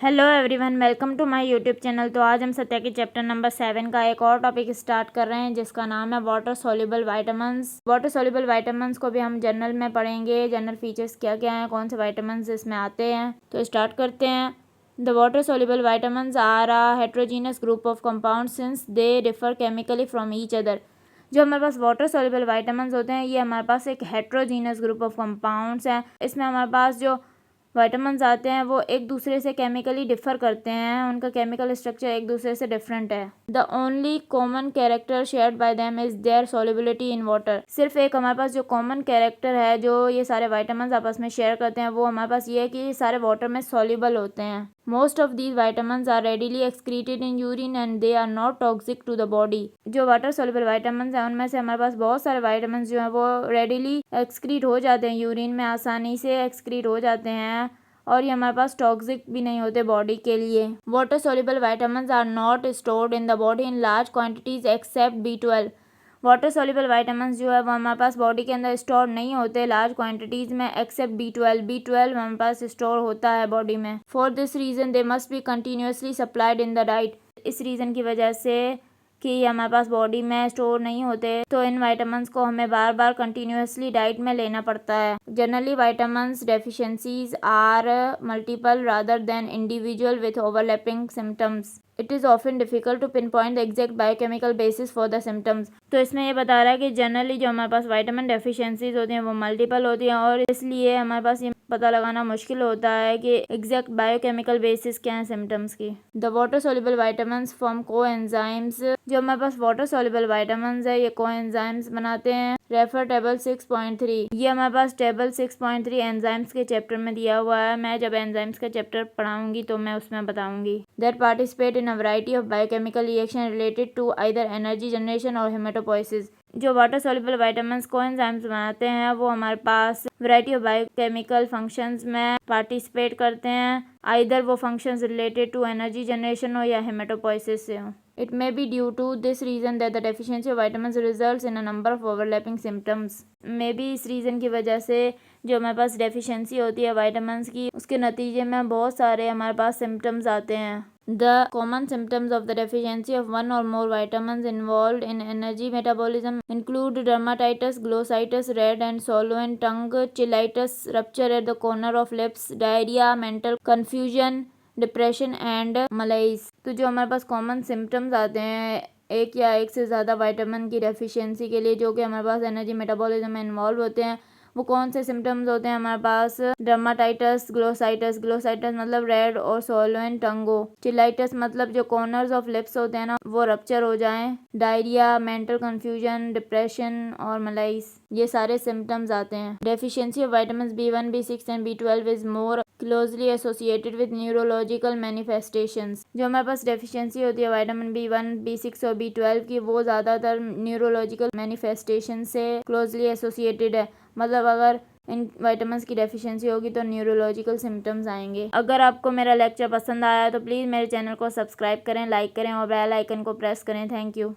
Hello everyone, welcome to my YouTube channel. तो आज हम सत्या के चैप्टर नंबर 7 का एक और टॉपिक स्टार्ट कर रहे हैं जिसका नाम है water soluble vitamins. Water soluble vitamins को भी हम जनरल में पढ़ेंगे। जनरल फीचर्स क्या क्या हैं, कौन से वाइटामिन्स इसमें आते हैं। तो स्टार्ट करते हैं। The water soluble vitamins are a heterogeneous group of compound since they differ chemically from each other. जो हमारे पास वाटर सॉल्युबल वाइटामिन्स होते हैं ये हमारे पास एक हेट्रोजीनियस ग्रुप ऑफ कंपाउंड्स हैं। इसमें हमारे पास जो वाइटामिन्स आते हैं वो एक दूसरे से केमिकली डिफर करते हैं, उनका केमिकल स्ट्रक्चर एक दूसरे से डिफरेंट है। The only common character shared by them is their solubility in water. सिर्फ एक हमारे पास जो कॉमन कैरेक्टर है जो ये सारे वाइटामिन्स आपस में शेयर करते हैं वो हमारे पास ये है कि ये सारे वाटर में सॉल्युबल होते हैं। Most of these vitamins are readily excreted in urine and they are not toxic to the body. जो वाटर सॉल्युबल वाइटामिन्स हैं उनमें से हमारे पास बहुत सारे वाइटामिन्स जो हैं वो रेडिली एक्सक्रीट हो जाते हैं, यूरिन में आसानी से एक्सक्रीट हो जाते हैं और ये हमारे पास टॉक्सिक भी नहीं होते बॉडी के लिए। Water soluble vitamins are not stored in the body in large quantities except B12। Water soluble vitamins जो है वो हमारे पास बॉडी के अंदर स्टोर नहीं होते लार्ज क्वांटिटीज में एक्सेप्ट B12 हमारे पास स्टोर होता है बॉडी में। For this reason they must be continuously supplied in the diet. इस रीज़न की वजह से कि हमारे पास बॉडी में स्टोर नहीं होते तो इन वाइटामिन्स को हमें बार बार कंटिन्यूसली डाइट में लेना पड़ता है। Generally vitamins deficiencies are multiple rather than individual with overlapping symptoms. It is often difficult to pin point the exact biochemical basis for the symptoms. तो इसमें ये बता रहा है कि जनरली जो हमारे पास वाइटामिन डेफिशिएंसीज होती हैं वो मल्टीपल होती हैं और इसलिए हमारे पास ये पता लगाना मुश्किल होता है कि एग्जैक्ट बायोकेमिकल बेसिस क्या है सिम्टम्स की। The water soluble vitamins form coenzymes. जो हमारे पास वाटर सॉल्युबल वाइटामिन्स है ये कोएंजाइम्स बनाते हैं। Refer table 6.3। ये हमारे पास टेबल 6.3 एंजाइम्स के चैप्टर में दिया हुआ है। मैं जब एंजाइम्स का चैप्टर पढ़ाऊंगी तो मैं उसमें बताऊंगी। That participate in a variety of biochemical reaction related to either energy generation और हेमेटोपोइसिस। जो वाटर सॉल्युबल वाइटामिन्स कोएंजाइम्स बनाते हैं वो हमारे पास वैरायटी ऑफ बायोकेमिकल फंक्शंस में पार्टिसिपेट करते हैं, आइदर वो functions related to energy generation हो या हेमेटोपोइसिस से हो। It may be due to this reason that the deficiency of vitamins results in a number of overlapping symptoms. May be इस reason की वजह से जो हमारे पास डेफिशिएंसी होती है वाइटामिन्स की उसके नतीजे में बहुत सारे हमारे पास सिम्टम्स आते हैं। The common symptoms of the deficiency of one or more vitamins involved in energy metabolism include dermatitis, glossitis, red and swollen tongue, cheilitis, rupture at the corner of lips, diarrhea, mental confusion, depression and malaria. तो जो हमारे पास common symptoms आते हैं एक या एक से ज़्यादा वाइटामिन की डेफिशिएंसी के लिए जो कि हमारे पास एनर्जी मेटाबॉलिज्म में इन्वॉल्व होते हैं, वो कौन से सिम्टम्स होते हैं हमारे पास? डर्माटाइटिस, ग्लोसाइटिस, ग्लोसाइटिस मतलब रेड और सोलोन टंगो, चिलाइटिस मतलब जो कॉर्नर्स ऑफ लिप्स होते हैं ना वो रप्चर हो जाएं, डायरिया, मेंटल कंफ्यूजन, डिप्रेशन और मलाइस, ये सारे सिम्टम्स आते हैं। Deficiency of vitamin B1, B6 and B12 is more closely associated with neurological manifestations. जो हमारे पास डेफिशिएंसी होती है विटामिन B1, B6 और B12 की वो ज़्यादातर न्यूरोलॉजिकल मैनिफेस्टेशन से क्लोजली एसोसिएटेड है। मतलब अगर इन विटामिन्स की डेफिशिएंसी होगी तो न्यूरोलॉजिकल सिम्टम्स आएंगे। अगर आपको मेरा लेक्चर पसंद आया तो प्लीज़ मेरे चैनल को सब्सक्राइब करें, लाइक करें और बेल आइकन को प्रेस करें। Thank you.